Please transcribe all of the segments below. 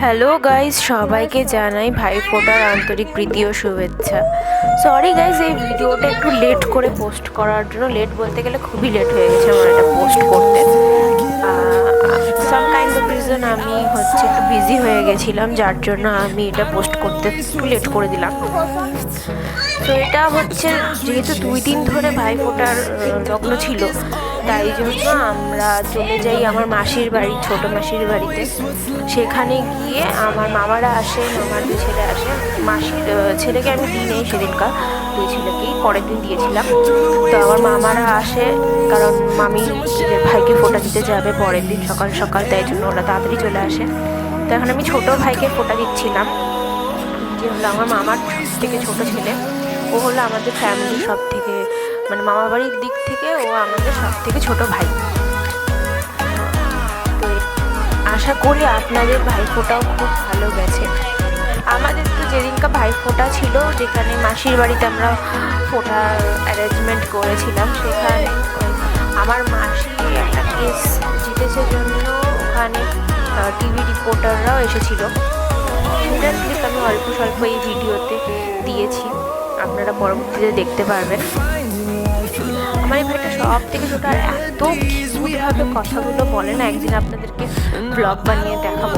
Hello guys, সবাইকে জানাই ভাইফোঁটার আন্তরিক প্রীতি ও শুভেচ্ছা। সরি গাইস, এই ভিডিওটা একটু লেট করে পোস্ট করার জন্য। লেট বলতে গেলে খুবই লেট হয়ে গেছে আমার এটা পোস্ট করতে। সাম কাইন্ড অফ রিজন আমি একটু বিজি হয়ে গেছিলাম, যার জন্য আমি এটা পোস্ট করতে একটু লেট করে দিলাম। তো এটা যেহেতু 2 দিন ধরে ভাইফোঁটার লগ্ন ছিল, তাই জন্য আমরা চলে যাই আমার মাসির বাড়ি, ছোট মাসির বাড়িতে। সেখানে গিয়ে আমার মামারা আসে, মামার 2 ছেলে আসে। মাসির ছেলেকে আমি দিই নেই সেদিনকার, 2 ছেলেকেই পরের দিন দিয়েছিলাম। তো আমার মামারা আসে, কারণ মামি নিজের ভাইকে ফোঁটা দিতে যাবে পরের দিন সকাল সকাল, তাই জন্য ওরা তাড়াতাড়ি চলে আসে। তো এখন আমি ছোট ভাইকে ফোঁটা দিচ্ছিলাম, যে হলো আমার মামার সব থেকে ছোটো ছেলে। ও হলো আমাদের ফ্যামিলির সব থেকে, মানে মামা বাড়ির দিক থেকে ও আমাদের সব থেকে ছোটো ভাই। তো আশা করি আপনাদের ভাইফোঁটাও খুব ভালো গেছে। আমাদের তো যেদিনকা ভাইফোঁটা ছিল, যেখানে মাসির বাড়িতে আমরা ফোঁটার অ্যারেঞ্জমেন্ট করেছিলাম, সেখানে আমার মাসি একটা কেস জিতেছে জন্য ওখানে টিভি রিপোর্টাররাও এসেছিলো। সেটার ক্লিপ আমি অল্প স্বল্প এই ভিডিওতে দিয়েছি, আপনারা পরবর্তীতে দেখতে পারবেন। আমার এই ভাইটা সব থেকে ছোটো, আর এত কিউটভাবে কথাগুলো বলে না, একদিন আপনাদেরকে ব্লগ বানিয়ে দেখাবো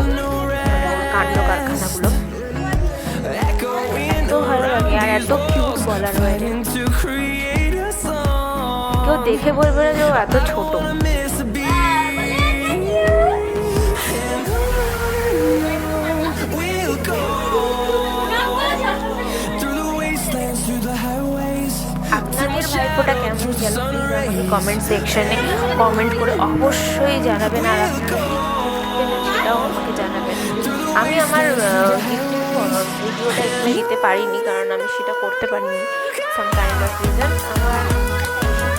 কাণ্ড কারখানাগুলো। এত ভালো লাগে আর এত কিউট বলার বাইরে। কেউ দেখে বলবে না যে ও এত ছোট। আপনাদের ভাইফোঁটা কেমন গেল প্লিজ আমাকে কমেন্ট সেকশনে কমেন্ট করে অবশ্যই জানাবেন, আর আপনারা সেটাও আমাকে জানাবেন। আমি আমার ভিডিওটা এখানে দিতে পারিনি, কারণ আমি সেটা করতে পারিনি, সাম কাইন্ড অফ রিজন। আমার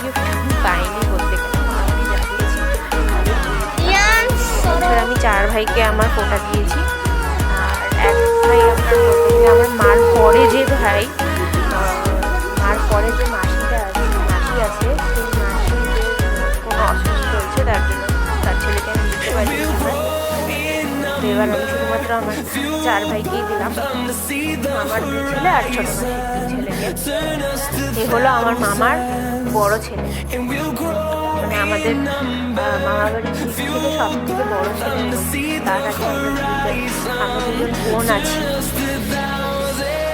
গিফট পাইনি বলতে গেলে, আমি যা দিয়েছি আমি 4 ভাইকে আমার ফোঁটা দিয়েছি। আর এক ভাই আমার মার পরে যে ভাই, মার পরে যে মাসি আছে, সেই মাসির কোনো অসুস্থ হয়েছে, তার জন্য তার ছেলেকে আমি দিতে পারিনি। তো এবার আমি শুধুমাত্র আমার 4 ভাইকেই দিলাম, আমার 2 ছেলে আর ছোট মাসির 2 ছেলেকে। এ হলো আমার মামার বড় ছেলে, মানে আমাদের মামা বাড়ির দিক থেকে সব থেকে বড় ছেলে। তার আগে আমাদের বোন আছি,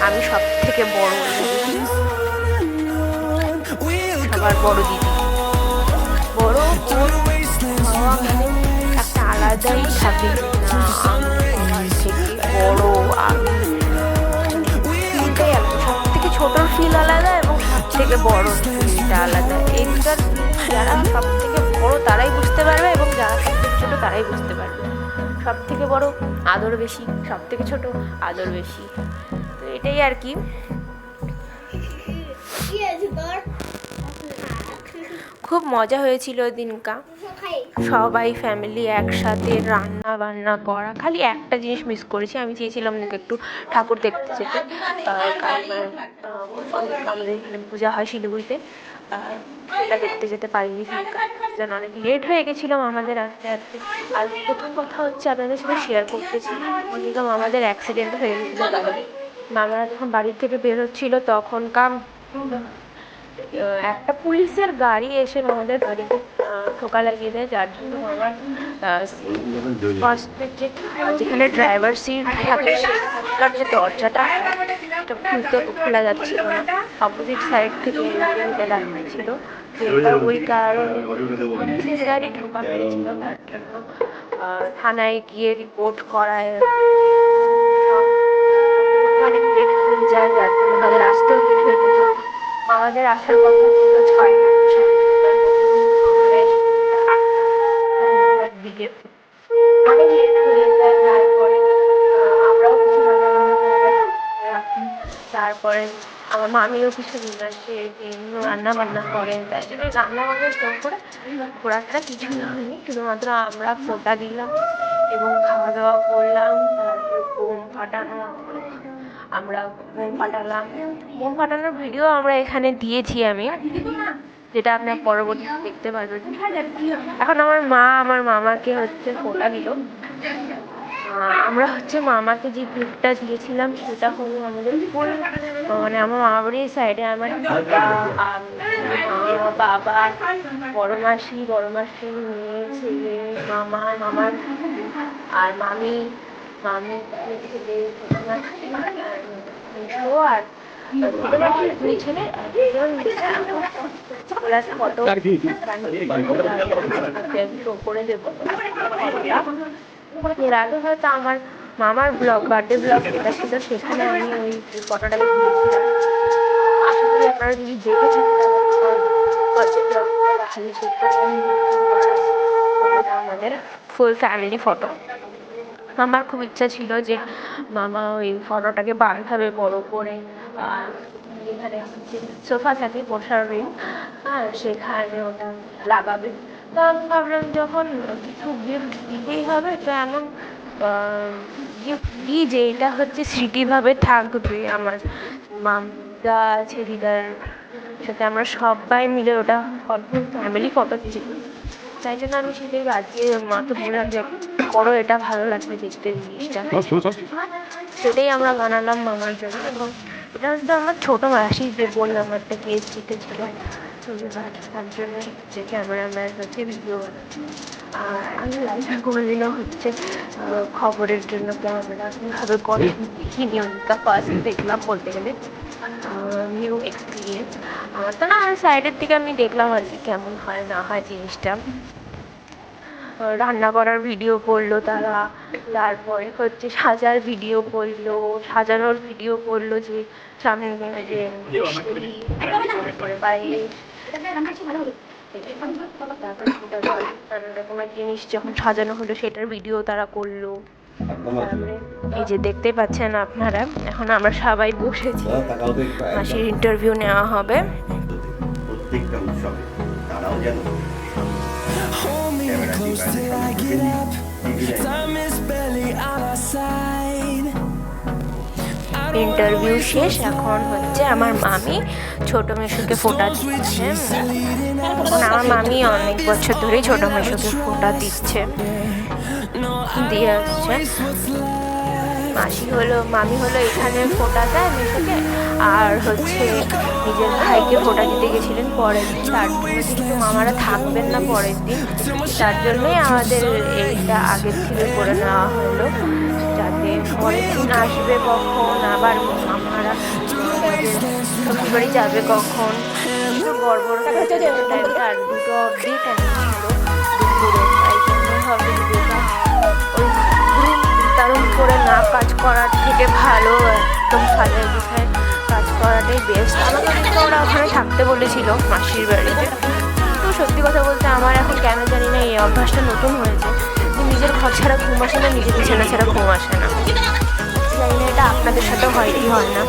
আমি সব থেকে বড়, সবার বড় দিদি। বড় হওয়া মানে একটা আলাদাই থাকে, বড় আমি সব থেকে ছোটোর ফিল আলাদা এবং সব থেকে বড় ফিলটা আলাদা। এইটার যারা সব থেকে বড় তারাই বুঝতে পারবে, এবং যারা সব থেকে ছোটো তারাই বুঝতে পারবে। সব থেকে বড় আদর বেশি, সব থেকে ছোটো আদর বেশি। তো এটাই আর কি। খুব মজা হয়েছিল দিনকা, সবাই ফ্যামিলি একসাথে রান্না বান্না করা। খালি একটা জিনিস মিস করেছি, আমি চেয়েছিলাম একটু ঠাকুর দেখতে যেতে, আমাদের এখানে পূজা হয় শিলিগুড়িতে, সেটা দেখতে যেতে পারিনি। যেন অনেক লেট হয়ে গেছিলাম আমাদের আস্তে আস্তে। আর প্রথম কথা হচ্ছে, আপনাদের সাথে শেয়ার করতেছি, যেরকম আমাদের অ্যাক্সিডেন্ট হয়ে গেছিলো গাড়ি। মামারা যখন বাড়ির থেকে বেরোচ্ছিল, তখনকার একটা পুলিশের গাড়ি এসে আমাদের গাড়িতে ঠোকা লাগিয়ে দেয়, যার জন্য আমার যেখানে ড্রাইভার সিট থাকে সেখানকার যে দরজাটা খোলা যাচ্ছিল না, অপোজিট সাইড থেকে ছিল, ওই কারণে পুলিশের গাড়ি ঠোকা মেরেছিল। তার জন্য থানায় গিয়ে রিপোর্ট করায় অনেক লেট হয়ে যায়, যার জন্য আমাদের আসতেও লেট হয়ে যেত। আমাদের আসার কথা ছিল 6টার দিকে, অনেক লেট হয়ে যায়। তারপরে আমরাও কিছু তারপরে আমার মামিও কিছু দিন আসে, রান্না বান্না করেন, তাই জন্য রান্না বান্নার জন্য করে ঘোরাটা কিছুই হয়নি। শুধুমাত্র আমরা ফোঁটা দিলাম এবং খাওয়া দাওয়া করলাম। তারপরে বোম ফাটানো, আমরা বোম ফাটালাম। বোম ফাটানোর ভিডিও আমরা এখানে দিয়েছি আমি, যেটা আপনার পরবর্তীতে দেখতে পারবেন। এখন আমার মা আমার মামাকে ফোঁটা দিল। আমরা হচ্ছে মামাকে যে গিফটটা দিয়েছিলাম সেটা হলো আমাদের ফুল, মানে আমার মামা বাড়ির সাইডে আমার দিদা, মা, বাবা, বড় মাসি, বড় মাসির মেয়ে, ছেলে, মামা, মামার আর মামি, মামি ছেলে, ছোট মাসি আর মেসো আর ছোট মাসির দুই ছেলে আর দুজন ফটো শো করে দেবো। এর আগে হয়তো আমার মামার ব্লগ, বার্থডে ব্লগ যেটা ছিল সেখানে আমি ওই ফটোটা দিয়েছিলাম। আশা করি আপনারা যদি দেখে থাকেন বার্থডে ব্লগ তাহলে সেটা আমাদের ফুল ফ্যামিলি ফটো। আমার খুব ইচ্ছা ছিল যে মামা ওই ফটোটাকে ভালোভাবে বড় করে এখানে হচ্ছে সোফা থাকে বসার রুম, আর সেখানে ওটা লাগাবে। তো আমি ভাবলাম যখন কিছু গিফট দিতেই হবে তো এমন গিফট দিই যে এটা হচ্ছে স্মৃতিভাবে থাকবে। আমার মামা আছে, দিদার সাথে আমরা সবাই মিলে ওটা ফ্যামিলি ফটো ছিল, তাই জন্য আমি সেটাই বাজিয়ে মাকে বললাম যে করো, এটা ভালো লাগবে দেখতে জিনিসটা। সেটাই আমরা বানালাম মামার জন্য। এবং এটা হচ্ছে আমার ছোটো মাসি যে বললাম আমার একটা কেস জিতেছিল, তার জন্য যে ক্যামেরাম্যান হচ্ছে ভিডিও বানাচ্ছে। আর আমি লাইফে কোনোদিনও হচ্ছে খবরের জন্য ক্যামেরা কীভাবে করে দেখিনি, ওটা ফার্স্ট দেখলাম বলতে গেলে, নিউ এক্সপিরিয়েন্স। তো না, সাইডের দিকে আমি দেখলাম আর কি কেমন হয় না হয় জিনিসটা। রান্না করার ভিডিও করলো তারা, তারপরে হচ্ছে সাজার ভিডিও করলো, সাজানোর ভিডিও করলো, যে সামনে যে তারপরে বাইরে নানা রকমের জিনিস যখন সাজানো হলো সেটার ভিডিও তারা করলো। তারপরে এই যে দেখতে পাচ্ছেন আপনারা, এখন আমরা সবাই বসেছি, মাসির ইন্টারভিউ নেওয়া হবে। প্রত্যেকটা উৎসবে তারাও যেন ইন্টারভিউ শেষ, এখন হচ্ছে আমার মামি ছোট মেসোকে ফোঁটা দিচ্ছে। এখন আমার মামি অনেক বছর ধরেই ছোট মেসোকে ফোঁটা দিচ্ছে, দিয়ে আসছে। মামি হলো এখানে ফোঁটা দেয় মেসোকে, আর হচ্ছে নিজের ভাইকে ফোঁটা দিতে গেছিলেন পরের দিন, তার জন্য যেহেতু মামারা থাকবেন না পরের দিন, তার জন্যই আমাদের এইটা আগের থেকে করে নেওয়া হলো, যাতে পরের দিন আসবে কখন, আবার মামারা শ্বশুরবাড়ি যাবে কখন, গড়বড় টাইমটা আর 2টো অবধি টাইম ছিল দুপুরে, তাই জন্য হবে ভিডিওটা ওই দারুণ করে না কাজ করার থেকে ভালো একদম সাজায় গুছায় কাজ করাটাই বেস্ট। আমাকে কিন্তু ওরা ওখানে থাকতে বলেছিল মাসির বাড়িতে, তো সত্যি কথা বলতে আমার এখন কেন জানি না এই অভ্যাসটা নতুন হয়েছে, নিজের ঘর ছাড়া ঘুম আসে না, নিজের বিছানা ছাড়া ঘুম আসে না। জানি না এটা আপনাদের সাথে হয় কি হয় না,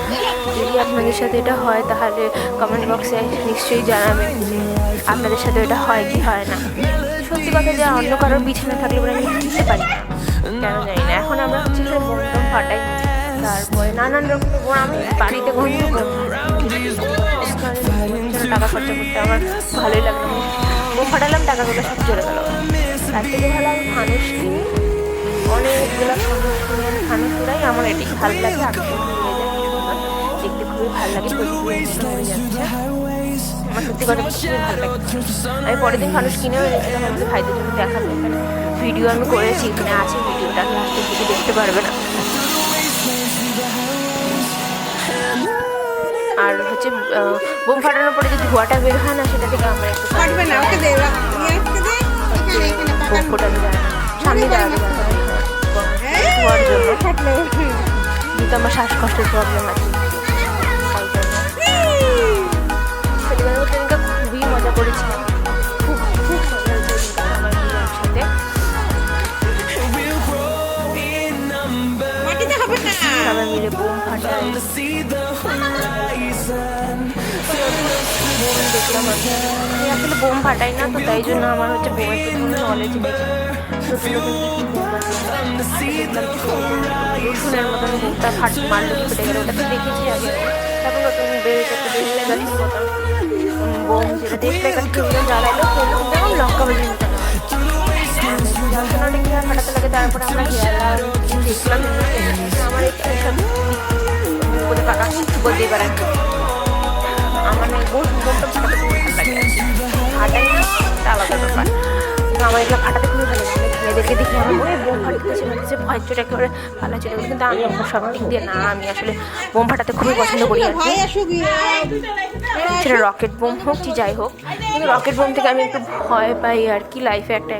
যদি আপনাদের সাথে এটা হয় তাহলে কমেন্ট বক্সে নিশ্চয়ই জানাবেন যে আপনাদের সাথে এটা হয় কি হয় না। সত্যি কথা যে অন্য কারোর বিছানা থাকলে বলে আমি দিতে পারি না, কেন জানি না। এখন আমরা হচ্ছে যে বোনটা ফাটাই, তারপরে নানান রকমের আমি বাড়িতে টাকা খরচা করতে আমার ভালোই লাগলো, বোম ফাটালাম, টাকাগুলো সব চলে গেল। তার থেকে ভালো আমি ফানুস কিনি, অনেকগুলো ফানুস কিনে আমি ফানুস উড়াই, আমার এটি ভালো লাগে, আকর্ষণ হয়ে যায়, দেখতে খুবই ভালো লাগে, হয়ে যাচ্ছে। আমার সত্যি কথা বলতে খুবই ভালো লাগে। আমি পরের দিন ফানুস কিনেও এনেছিলাম আমাদের ভাইদের জন্য দেখাবো, এখানে ভিডিও আমি করেছি, এখানে আছে ভিডিওটা, লাস্টের দিকে দেখতে পারবে না। আর হচ্ছে বোম ফাটানোর পরে যে ধোঁয়াটা বের হয় না, সেটা থেকে আমার একটু বোম ফোটানো যায় না, সামনে দাঁড়াতে ধোঁয়ার জন্য, যেহেতু আমার শ্বাসকষ্টের প্রবলেম আছে, খুবই মজা করেছিলাম, খুব খুব মজা হয়েছে আমার সাথে। সবাই মিলে বোম ফাটাই, দেখলাম আমি আসলে বোম ফাটাই না, তো তাই জন্য আমার হচ্ছে বোমের প্রচুর নলেজ হয়েছে, নতুন নতুন রসুনের মতন বোমটা মারলো কি ফেটে গেল, ওটা তো দেখেছি আগে। তারপর নতুন বেড়েছে একটা দেশলাই মতন বোম, যেটা দেশলাই গাছ জ্বালাইলো খেলো, যেমন লঙ্কা বেজে নিতে হয় ফাটাতে লাগে। তারপরে আমরা হেয়ার এবার আমার বোমটা ফাটাতে খুব ভালো লাগে আর কি। ফাটাই না এটা আলাদা ব্যাপার, কিন্তু আমার এগুলো ফাটাতে খুবই ভালো লাগে। মেয়েদেরকে দেখি আমার ওই বোম ফাটাতেছে ভয় চোট একেবারে পালা চলে গেছে, কিন্তু আমি সব দিক দিয়ে না, আমি আসলে বোম ফাটাতে খুবই পছন্দ করি আর কি। সেটা রকেট বোম হোক কি যাই হোক, কিন্তু রকেট বোম থেকে আমি একটু ভয় পাই আর কি। লাইফে একটা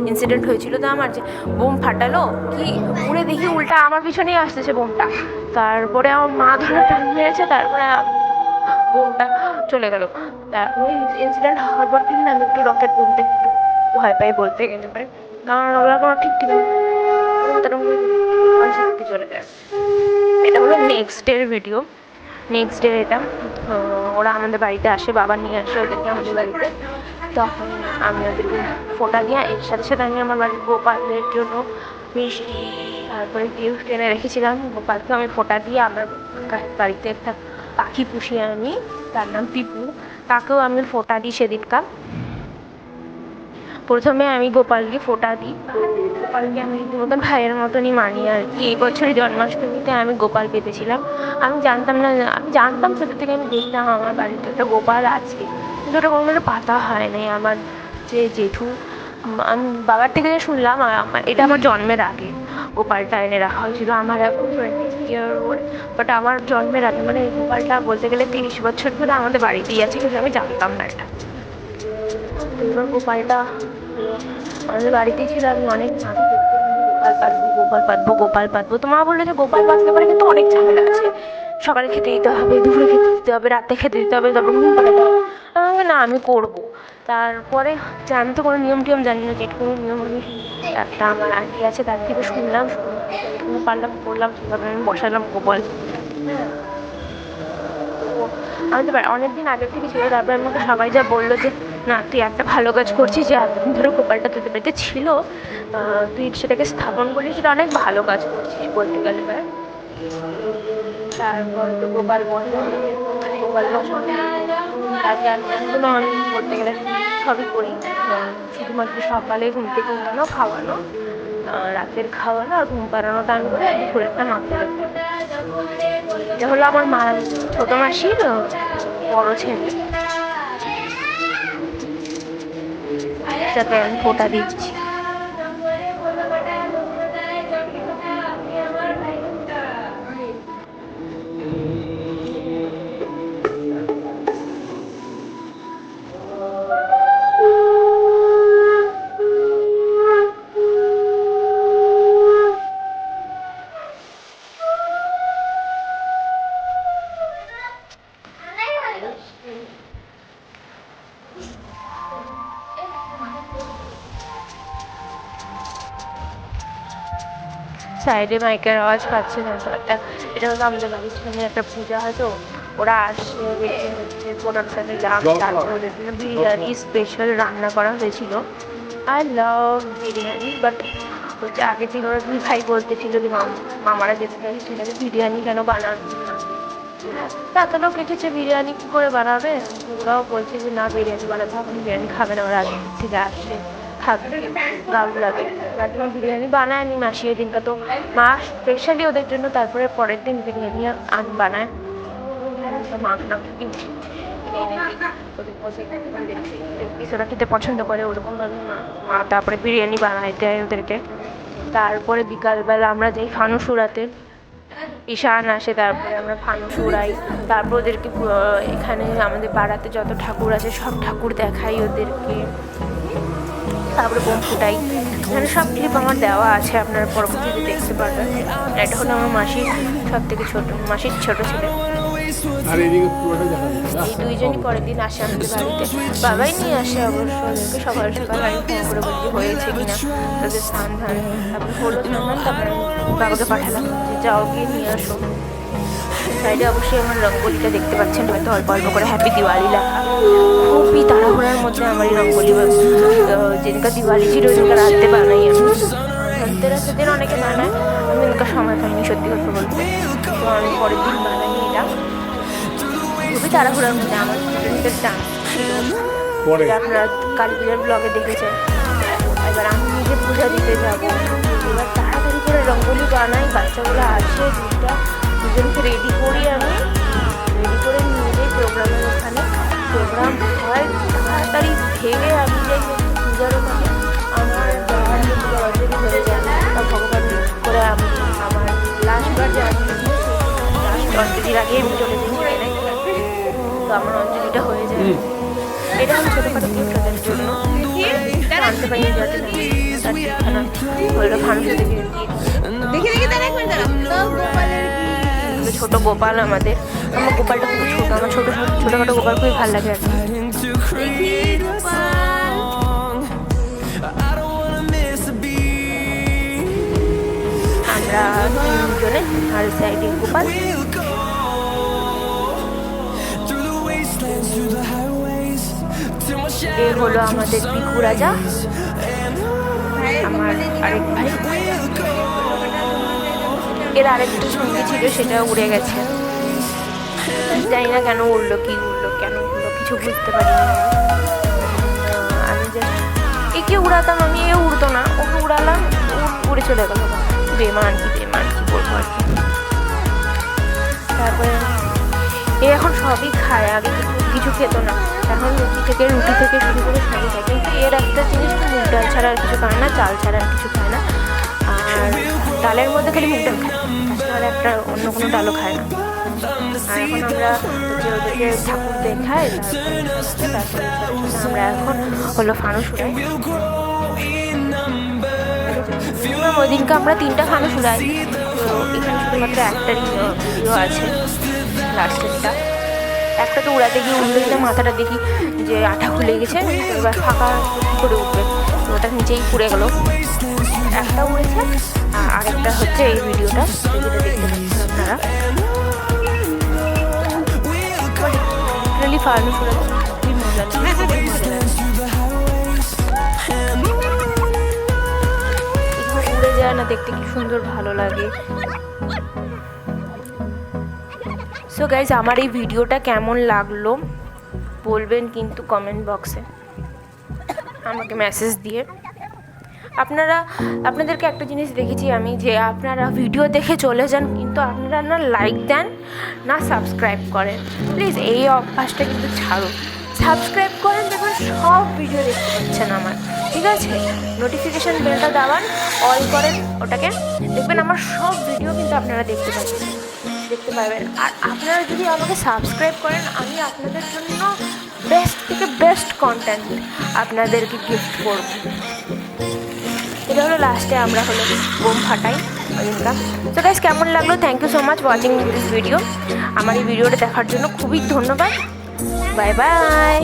ইনসিডেন্ট হয়েছিল তো আমার, যে বোম ফাটালো কি উড়ে দেখি উল্টা আমার পিছনেই আসতেছে বোমটা, তারপরে আমার মা ধরে টান মেরেছে, তারপরে বোমটা চলে গেল। ওই ইনসিডেন্ট হওয়ার পর থেকে আমি একটু রকেট বোমটা একটু ভয় পাই বলতে গেলে পারে, কারণ ওগুলো কোনো ঠিক ঠিক চলে যায়। এটা হলো নেক্সট ডের ভিডিও। নেক্সট ডে এটা ওরা আমাদের বাড়িতে আসে, বাবা নিয়ে আসে ওদেরকে আমাদের বাড়িতে, তখন আমি ওদেরকে ফোঁটা দিয়ে এর সাথে সাথে আমি আমার বাড়ির গোপালের জন্য মিষ্টি তারপরে গিফট এনে রেখেছিলাম। গোপালকে আমি ফোঁটা দিয়ে আমার বাড়িতে একটা পাখি পুষি আমি, তার নাম পিপু, তাকেও আমি ফোঁটা দিই সেদিনকার। প্রথমে আমি গোপালকে ফোঁটা দিই, গোপালকে আমি মতন ভাইয়ের মতনই মানি আর কি। এই বছরের জন্মাষ্টমীতে আমি গোপাল পেতেছিলাম, আমি জানতাম না, আমি জানতাম ছোটো থেকে, আমি দেখতাম আমার বাড়িতে একটা গোপাল আছে, কিন্তু ওটা কোনো পাতা হয় নাই। আমার যে জেঠু, আমি বাবার থেকে যে শুনলাম, এটা আমার জন্মের আগে গোপালটা এনে রাখা হয়েছিল, আমার এখন 20 ইয়ার ওল্ড, বাট আমার জন্মের আগে, মানে এই গোপালটা বলতে গেলে 30 বছর ধরে আমাদের বাড়িতেই আছে, কিন্তু আমি জানতাম না এটা। এবার গোপালটা আমাদের বাড়িতেই ছিল, আমি অনেক গোপাল পাতবো। তো মা বললো যে গোপাল পাততে পারে, কিন্তু অনেক ঝামেলা আছে, সকালে খেতে দিতে হবে, দুপুরে খেতে দিতে হবে, রাতে খেতে দিতে হবে, তারপর ঘুম পাড়াতে হবে। আমি না, আমি করবো। তারপরে আমি তো কোনো নিয়ম টিয়ম জানি না, যেটা কোনো নিয়ম আমি একটা আমার আন্টি আছে তার থেকে শুনলাম, পারলাম করলাম, সেভাবে আমি বসালাম গোপাল। আমি তো অনেকদিন আগের থেকে ছিল, তারপরে আমাকে সবাই যা বললো যে না তুই একটা ভালো কাজ করছিস, যে এতদিন ধরে গোপালটা তোদের বাড়িতে ছিল, তুই সেটাকে স্থাপন করছিস, সেটা অনেক ভালো কাজ করছিস বলতে গেলে। তারপর তো গোপাল এখনো আমি বলতে গেলে সবই করি, শুধুমাত্র সকালে ঘুম থেকে উঠানো, খাওয়ানো, রাতের খাওয়ানো আর ঘুম পাড়ানোটা আমি করে, দুপুরেরটা মা করে। এটা হলো আমার মা ছোটো মাসির বড় ছেলে, যাতে আমি ফোঁটা দিচ্ছি। সাইডে মাইকের আওয়াজ পাচ্ছে না তো, এটা হলো আমাদের বাড়ির সামনে একটা পূজা হয়, তো ওরা আসে হচ্ছে প্রোডাক্ট সাথে যান, তারপর ওদের জন্য বিরিয়ানি স্পেশাল রান্না করা হয়েছিল। আই লাভ বিরিয়ানি, বাট হচ্ছে আগের দিন ওরা দুই ভাই বলতেছিল যে মামারা যেতে চাই সেটাকে বিরিয়ানি কেন বানানো, এত লোক এসেছে বিরিয়ানি কী করে বানাবে। ওরাও বলছে যে না বিরিয়ানি বানাতে হবে, বিরিয়ানি খাবে না, ওরা আগে থেকে আসছে থাকবে দারুণ লাগে। তার জন্য বিরিয়ানি বানায়নি মাসি ওই দিনটা, তো মা স্পেশালি ওদের জন্য তারপরে পরের দিন বিরিয়ানি বানায়। ওরা খেতে পছন্দ করে, ওরকমভাবে মা তারপরে বিরিয়ানি বানায় দেয় ওদেরকে। তারপরে বিকালবেলা আমরা যাই ফানুস উড়াতে, ঈশান আসে, তারপরে আমরা ফানুস উড়াই, তারপর ওদেরকে এখানে আমাদের পাড়াতে যত ঠাকুর আছে সব ঠাকুর দেখাই ওদেরকে, তারপরে বোম ফুটাই। এখানে সব ক্লিপ আমার দেওয়া আছে, আপনারা পরবর্তীতে দেখতে পারবেন। এটা হলো আমার মাসির সব থেকে ছোটো, মাসির ছোটো ছেলে। এই দুইজনই পরের দিন আসে আমাদের বাড়িতে, বাবাই নিয়ে আসে অবশ্য ওদেরকে। সকাল সকাল আমি ফোন করে বলি হয়েছে কিনা, তাদের স্নান ধান, তারপরে হলো স্নান, তারপরে বাবাকে পাঠালাম যে যাও গিয়ে নিয়ে আসো। সাইডে অবশ্যই আমার রঙ্গোলিটা দেখতে পাচ্ছেন, হয়তো অল্প অল্প করে হ্যাপি দিওয়ালি লেখা। খুবই তাড়াহুড়ার মধ্যে আমার এই রঙ্গোলি, যেদিনকার দিওয়ালি ছিল ওদিনকার রাতে বানাই আমি। ধনতেরাসের দিন অনেকে বানায়, আমি ওদিনকার সময় পাইনি সত্যি কথা বলতে, তো আমি পরের দিন বানাই এটা। খুবই তাড়াহুড়ার মধ্যে আমার স্টুডেন্টের ডান্স ছিল, আপনারা কালী পূজার ব্লগে দেখেছেন। এবার আমি নিজে পূজা দিতে যাবো, এবার তাড়াতাড়ি করে রঙ্গোলি বানাই, বাচ্চাগুলো আসে, দুজনকে রেডি করি আমি, রেডি করে নিয়ে যাই প্রোগ্রামের ওখানে। প্রোগ্রাম হয় তাড়াতাড়ি ভেবে আমি যাই পূজার ওখানে। আমার যাওয়ার অলরেডি হয়ে যায়, তা ভগবান করে আমি আমার লাস্টবার যে অঞ্জলি লাস্ট অঞ্জলির আগে আমি চলে যাই ট্রেনে। তো আমার অঞ্জলিটা হয়ে যায়। এটা আমি ছোটোখাটো গিফট জন্য আনতে পারি, যাতে হলো ফানুসে থেকে ছোটো গোপাল আমার গোপালটা খুব ছোটো, আমার ছোটোখাটো গোপাল খুবই ভালো লাগে আর কি। আমরা তিনজনে আর সাইডে গোপাল। এ হলো আমাদের পিকু রাজা, আমার আরেক ভাই। এর আরেকটা সঙ্গী ছিল, সেটা উড়ে গেছে, জানি না কেন উড়লো, কি উড়লো, কেন উড়লো, কিছু বুঝতে পারিনি। আমি জাস্ট একে উড়াতাম, আমি এ উড়তো না, ওকে উড়ালাম, উড়ে চলে গেল। বেমান কি বলবো আর কি। তারপরে এ এখন সবই খায়, আগে কিছু খেত না, এখন রুটি থেকে শুরু করে সবই খায়। কিন্তু এর একটা জিনিস, মুগ ডাল ছাড়া আর কিছু খায় না, চাল ছাড়া আর কিছু খায় না। আর ডালের মধ্যে খালি মুগ ডাল খায়, তাছাড়া একটা অন্য কোনো ডালও খায় না। আর এখন আমরা ওদেরকে ঠাকুর দেখাই, তারপরে আমরা এখন হলো ফানুস উড়াই। ওই দিনকে আমরা 3টা ফানুস উড়াই। তো এখানে শুধুমাত্র একটারই ভিডিও আছে, লাস্টেরটা। একটা তো উড়াতে গিয়ে উঠবে না, মাথাটা দেখি যে আঠা খুলে গেছে, এবার ফাঁকা করে উঠবে, তো ওটা নিচেই পুড়ে গেল। একটা উড়েছে, আর আরেকটা হচ্ছে এই ভিডিওটা, যেটা দেখতে পাচ্ছেন আপনারা। ফানুস উড়াতে খুবই মজা উড়ে যায় না, দেখতে কি সুন্দর ভালো লাগে। সো গাইজ, আমার এই ভিডিওটা কেমন লাগলো বলবেন কিন্তু কমেন্ট বক্সে আমাকে মেসেজ দিয়ে। আপনাদেরকে একটা জিনিস দেখেছি আমি, যে আপনারা ভিডিও দেখে চলে যান, কিন্তু আপনারা না লাইক দেন না সাবস্ক্রাইব করেন। প্লিজ এই অভ্যাসটা কিন্তু ছাড়ুন, সাবস্ক্রাইব করেন, দেখবেন সব ভিডিও দেখতে পাচ্ছেন আমার, ঠিক আছে? নোটিফিকেশান বেলটা দাবান, অল করেন ওটাকে, দেখবেন আমার সব ভিডিও কিন্তু আপনারা দেখতে পাবেন। আর আপনারা যদি আমাকে সাবস্ক্রাইব করেন, আমি আপনাদের জন্য বেস্ট থেকে বেস্ট কন্টেন্ট আপনাদেরকে গিফট করব। এটা হলো লাস্টে আমরা হলো বোম ফাটাই ওইদিনটা। তো গাইস, কেমন লাগলো? Thank you so much watching this video. আমার এই ভিডিওটা দেখার জন্য খুবই ধন্যবাদ। Bye by.